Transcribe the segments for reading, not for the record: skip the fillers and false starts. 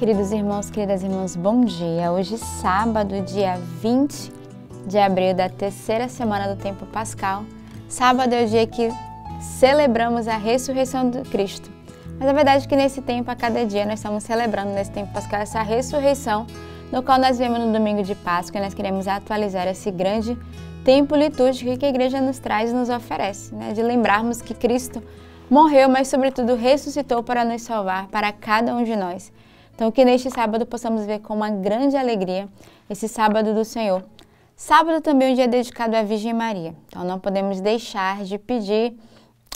Queridos irmãos, queridas irmãs, bom dia. Hoje, sábado, dia 20 de abril da terceira semana do tempo pascal. Sábado é o dia que celebramos a ressurreição de Cristo. Mas a verdade é que nesse tempo, a cada dia, nós estamos celebrando nesse tempo pascal essa ressurreição, no qual nós vemos no domingo de Páscoa, e nós queremos atualizar esse grande tempo litúrgico que a igreja nos traz e nos oferece, de lembrarmos que Cristo morreu, mas sobretudo ressuscitou para nos salvar, para cada um de nós. Então que neste sábado possamos ver com uma grande alegria esse sábado do Senhor. Sábado também é um dia dedicado à Virgem Maria. Então não podemos deixar de pedir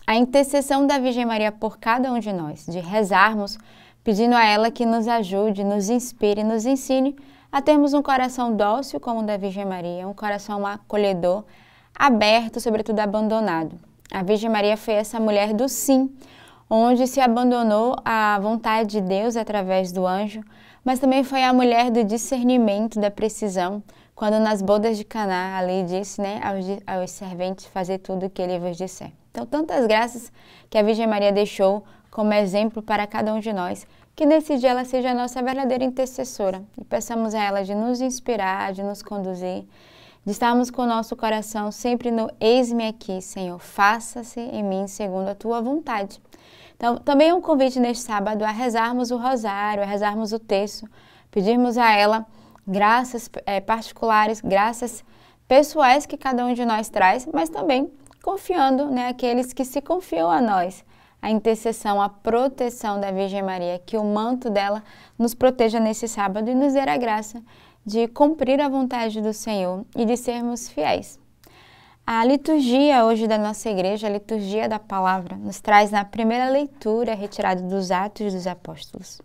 a intercessão da Virgem Maria por cada um de nós, de rezarmos pedindo a ela que nos ajude, nos inspire, nos ensine a termos um coração dócil como o da Virgem Maria, um coração acolhedor, aberto, sobretudo abandonado. A Virgem Maria foi essa mulher do sim, onde se abandonou à vontade de Deus através do anjo, mas também foi a mulher do discernimento, da precisão, quando nas bodas de Caná ali disse aos serventes fazer tudo o que ele vos disser. Então, tantas graças que a Virgem Maria deixou como exemplo para cada um de nós, que nesse dia ela seja a nossa verdadeira intercessora e peçamos a ela de nos inspirar, de nos conduzir, de estarmos com o nosso coração sempre no eis-me aqui, Senhor, faça-se em mim segundo a tua vontade. Então, também é um convite neste sábado a rezarmos o rosário, a rezarmos o terço, pedirmos a ela graças particulares, graças pessoais que cada um de nós traz, mas também confiando aqueles que se confiam a nós, a intercessão, a proteção da Virgem Maria, que o manto dela nos proteja nesse sábado e nos dê a graça de cumprir a vontade do Senhor e de sermos fiéis. A liturgia hoje da nossa igreja, a liturgia da palavra, nos traz na primeira leitura retirada dos Atos dos Apóstolos.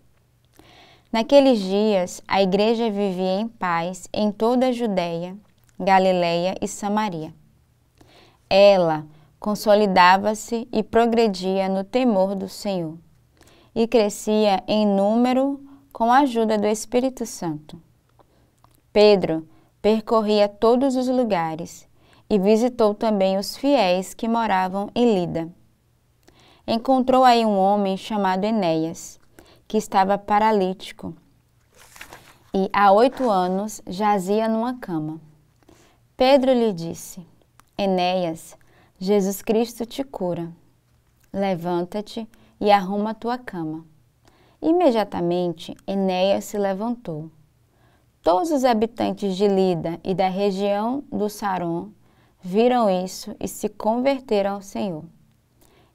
Naqueles dias, a igreja vivia em paz em toda a Judéia, Galileia e Samaria. Ela consolidava-se e progredia no temor do Senhor e crescia em número com a ajuda do Espírito Santo. Pedro percorria todos os lugares e visitou também os fiéis que moravam em Lida. Encontrou aí um homem chamado Enéas, que estava paralítico e há 8 anos jazia numa cama. Pedro lhe disse: Enéas, Jesus Cristo te cura. Levanta-te e arruma a tua cama. Imediatamente Enéas se levantou. Todos os habitantes de Lida e da região do Saron viram isso e se converteram ao Senhor.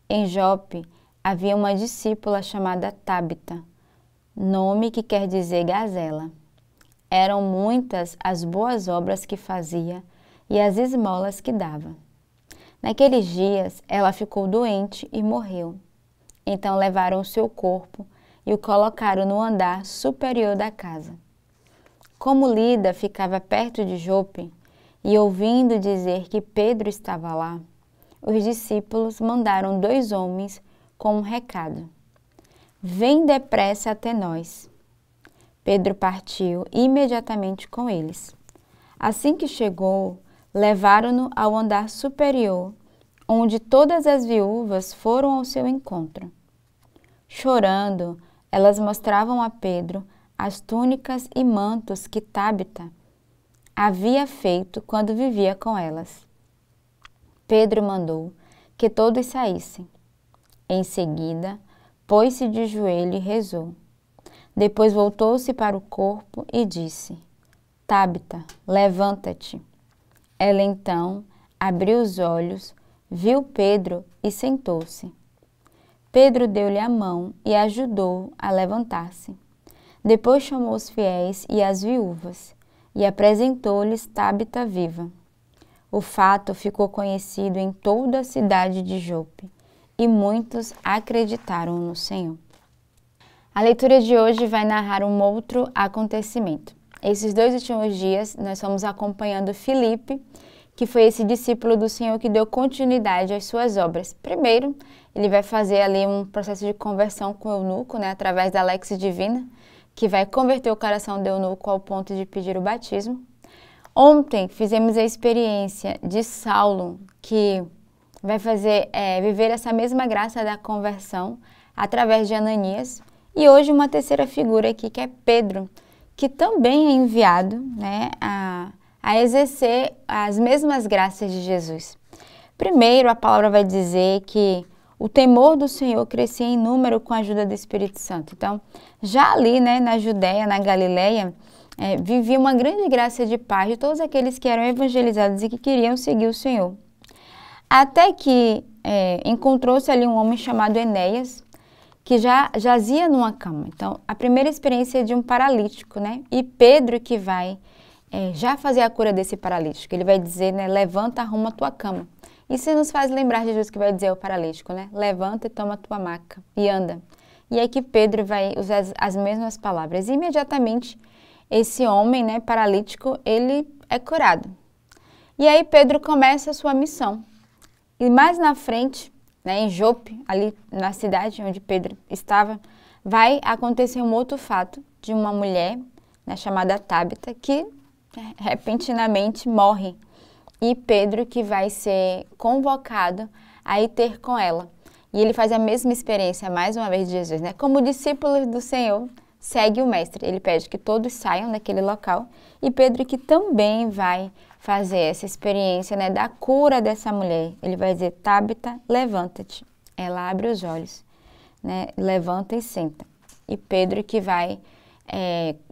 Em Jope havia uma discípula chamada Tábita, nome que quer dizer gazela. Eram muitas as boas obras que fazia e as esmolas que dava. Naqueles dias ela ficou doente e morreu. Então levaram o seu corpo e o colocaram no andar superior da casa. Como Lida ficava perto de Jope, e ouvindo dizer que Pedro estava lá, os discípulos mandaram 2 homens com um recado: vem depressa até nós. Pedro partiu imediatamente com eles. Assim que chegou, levaram-no ao andar superior, onde todas as viúvas foram ao seu encontro. Chorando, elas mostravam a Pedro as túnicas e mantos que Tábita havia feito quando vivia com elas. Pedro mandou que todos saíssem. Em seguida, pôs-se de joelho e rezou. Depois voltou-se para o corpo e disse: Tábita, levanta-te. Ela então abriu os olhos, viu Pedro e sentou-se. Pedro deu-lhe a mão e ajudou a levantar-se. Depois chamou os fiéis e as viúvas e apresentou-lhes Tábita viva. O fato ficou conhecido em toda a cidade de Jope e muitos acreditaram no Senhor. A leitura de hoje vai narrar um outro acontecimento. Esses 2 últimos dias nós fomos acompanhando Filipe, que foi esse discípulo do Senhor que deu continuidade às suas obras. Primeiro, ele vai fazer ali um processo de conversão com o eunuco, através da Lex Divina, que vai converter o coração do eunuco ao ponto de pedir o batismo. Ontem fizemos a experiência de Saulo, que vai viver essa mesma graça da conversão através de Ananias, E hoje uma terceira figura aqui, que é Pedro, que também é enviado, né, a exercer as mesmas graças de Jesus. Primeiro, a palavra vai dizer que o temor do Senhor crescia em número com a ajuda do Espírito Santo. Então, já ali, né, na Judéia, na Galileia, vivia uma grande graça de paz de todos aqueles que eram evangelizados e que queriam seguir o Senhor. Até que encontrou-se ali um homem chamado Enéas, que já jazia numa cama. Então, a primeira experiência é de um paralítico, né? E Pedro que vai já fazer a cura desse paralítico. Ele vai dizer, né, levanta, arruma a tua cama. Isso nos faz lembrar de Jesus que vai dizer ao paralítico, né? Levanta e toma a tua maca e anda. E aí que Pedro vai usar as mesmas palavras. E imediatamente, esse homem, né, paralítico, ele é curado. E aí Pedro começa a sua missão. E mais na frente, né, em Jope, ali na cidade onde Pedro estava, vai acontecer um outro fato de uma mulher, né, chamada Tábita, que repentinamente morre. E Pedro que vai ser convocado a ir ter com ela. E ele faz a mesma experiência, mais uma vez, de Jesus, né? Como discípulo do Senhor, segue o Mestre. Ele pede que todos saiam daquele local. E Pedro que também vai fazer essa experiência, né, da cura dessa mulher. Ele vai dizer, Tábita, levanta-te. Ela abre os olhos, né? Levanta e senta. E Pedro que vai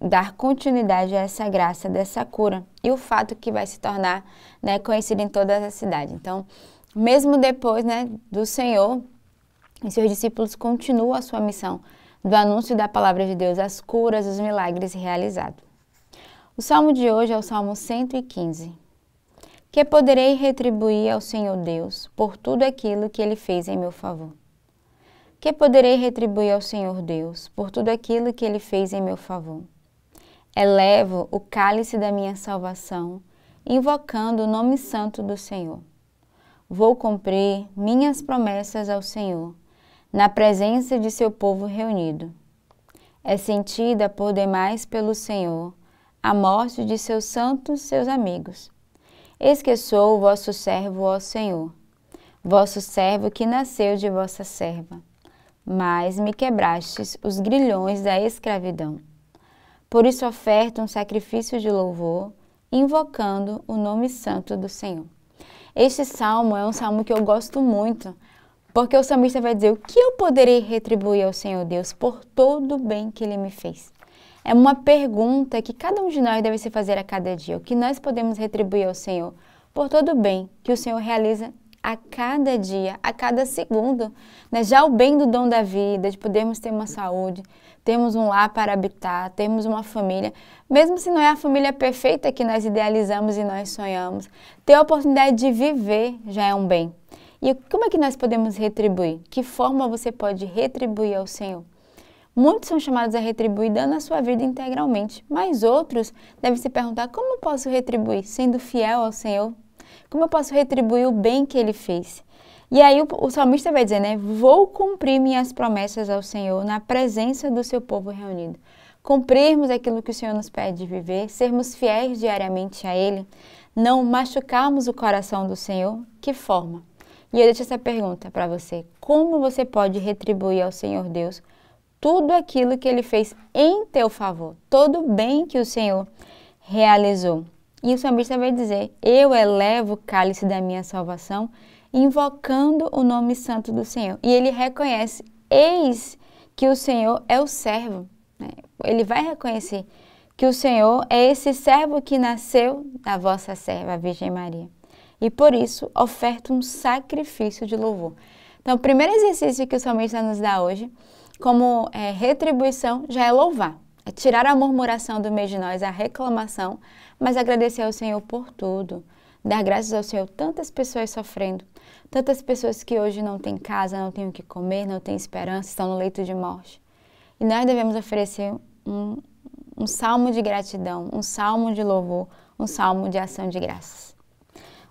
dar continuidade a essa graça dessa cura. E o fato que vai se tornar, né, conhecido em toda a cidade. Então, mesmo depois, né, do Senhor, os seus discípulos continuam a sua missão do anúncio da palavra de Deus, as curas, os milagres realizados. O salmo de hoje é o Salmo 115. Que poderei retribuir ao Senhor Deus por tudo aquilo que Ele fez em meu favor? Que poderei retribuir ao Senhor Deus por tudo aquilo que Ele fez em meu favor? Elevo o cálice da minha salvação, invocando o nome santo do Senhor. Vou cumprir minhas promessas ao Senhor, na presença de seu povo reunido. É sentida por demais pelo Senhor a morte de seus santos, seus amigos. Eis que sou o vosso servo, ó Senhor, vosso servo que nasceu de vossa serva. Mas me quebrastes os grilhões da escravidão. Por isso oferto um sacrifício de louvor, invocando o nome santo do Senhor. Este salmo é um salmo que eu gosto muito, porque o salmista vai dizer, o que eu poderei retribuir ao Senhor Deus por todo o bem que Ele me fez? É uma pergunta que cada um de nós deve se fazer a cada dia. O que nós podemos retribuir ao Senhor por todo o bem que o Senhor realiza a cada dia, a cada segundo, né? Já o bem do dom da vida, de podermos ter uma saúde, termos um lar para habitar, termos uma família, mesmo se não é a família perfeita que nós idealizamos e nós sonhamos, ter a oportunidade de viver já é um bem. E como é que nós podemos retribuir? Que forma você pode retribuir ao Senhor? Muitos são chamados a retribuir dando a sua vida integralmente, mas outros devem se perguntar, como eu posso retribuir? Sendo fiel ao Senhor? Como eu posso retribuir o bem que Ele fez? E aí o salmista vai dizer, né? Vou cumprir minhas promessas ao Senhor na presença do seu povo reunido. Cumprirmos aquilo que o Senhor nos pede de viver, sermos fiéis diariamente a Ele, não machucarmos o coração do Senhor. Que forma? E eu deixo essa pergunta para você. Como você pode retribuir ao Senhor Deus tudo aquilo que Ele fez em teu favor? Todo o bem que o Senhor realizou. E o salmista vai dizer, eu elevo o cálice da minha salvação, invocando o nome santo do Senhor. E ele reconhece, eis que o Senhor é o servo. Né? Ele vai reconhecer que o Senhor é esse servo que nasceu da vossa serva, a Virgem Maria. E por isso, oferta um sacrifício de louvor. Então, o primeiro exercício que o salmista nos dá hoje, como retribuição, já é louvar. É tirar a murmuração do meio de nós, a reclamação, mas agradecer ao Senhor por tudo. Dar graças ao Senhor, tantas pessoas sofrendo, tantas pessoas que hoje não têm casa, não têm o que comer, não têm esperança, estão no leito de morte. E nós devemos oferecer um salmo de gratidão, um salmo de louvor, um salmo de ação de graças.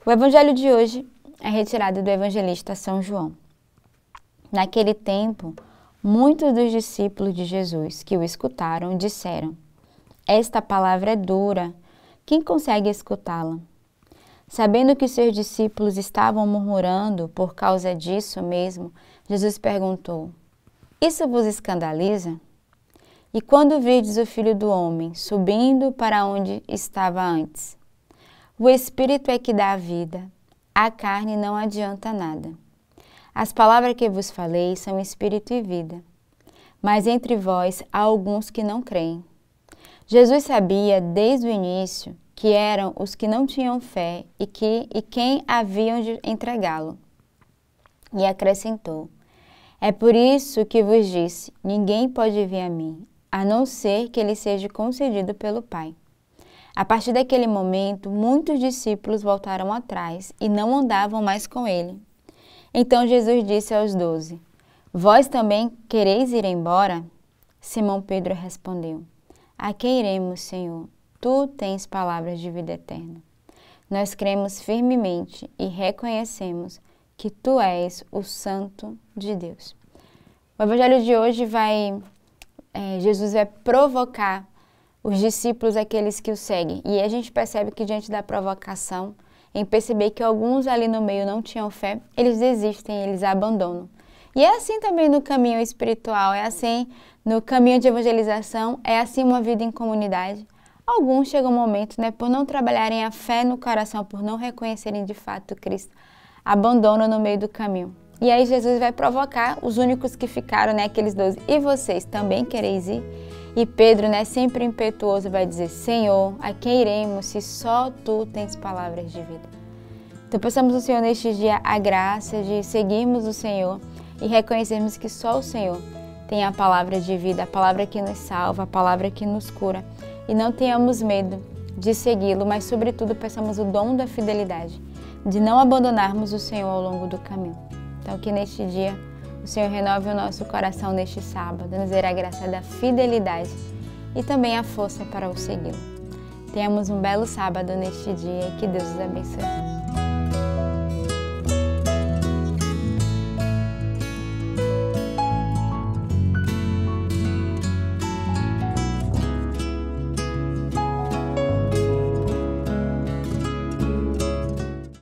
O evangelho de hoje é retirado do evangelista São João. Naquele tempo, muitos dos discípulos de Jesus que o escutaram disseram, esta palavra é dura, quem consegue escutá-la? Sabendo que seus discípulos estavam murmurando por causa disso mesmo, Jesus perguntou, isso vos escandaliza? E quando virdes o Filho do Homem subindo para onde estava antes? O Espírito é que dá a vida, a carne não adianta nada. As palavras que vos falei são Espírito e vida, mas entre vós há alguns que não creem. Jesus sabia desde o início que eram os que não tinham fé e quem haviam de entregá-lo. E acrescentou: é por isso que vos disse, ninguém pode vir a mim, a não ser que ele seja concedido pelo Pai. A partir daquele momento, muitos discípulos voltaram atrás e não andavam mais com ele. Então Jesus disse aos 12, vós também quereis ir embora? Simão Pedro respondeu, a quem iremos, Senhor? Tu tens palavras de vida eterna. Nós cremos firmemente e reconhecemos que Tu és o Santo de Deus. O evangelho de hoje Jesus vai provocar os discípulos, aqueles que o seguem. E a gente percebe que diante da provocação, em perceber que alguns ali no meio não tinham fé, eles desistem, eles abandonam. E é assim também no caminho espiritual, é assim no caminho de evangelização, é assim uma vida em comunidade. Alguns chegam um momento, por não trabalharem a fé no coração, por não reconhecerem de fato Cristo, abandonam no meio do caminho. E aí Jesus vai provocar os únicos que ficaram, aqueles 12. E vocês também quereis ir? E Pedro, sempre impetuoso, vai dizer, Senhor, a quem iremos se só Tu tens palavras de vida? Então peçamos ao Senhor neste dia a graça de seguirmos o Senhor e reconhecermos que só o Senhor tem a palavra de vida, a palavra que nos salva, a palavra que nos cura. E não tenhamos medo de segui-lo, mas sobretudo peçamos o dom da fidelidade, de não abandonarmos o Senhor ao longo do caminho. Então que neste dia o Senhor renove o nosso coração neste sábado, nos dê a graça da fidelidade e também a força para o segui-lo. Tenhamos um belo sábado neste dia e que Deus os abençoe.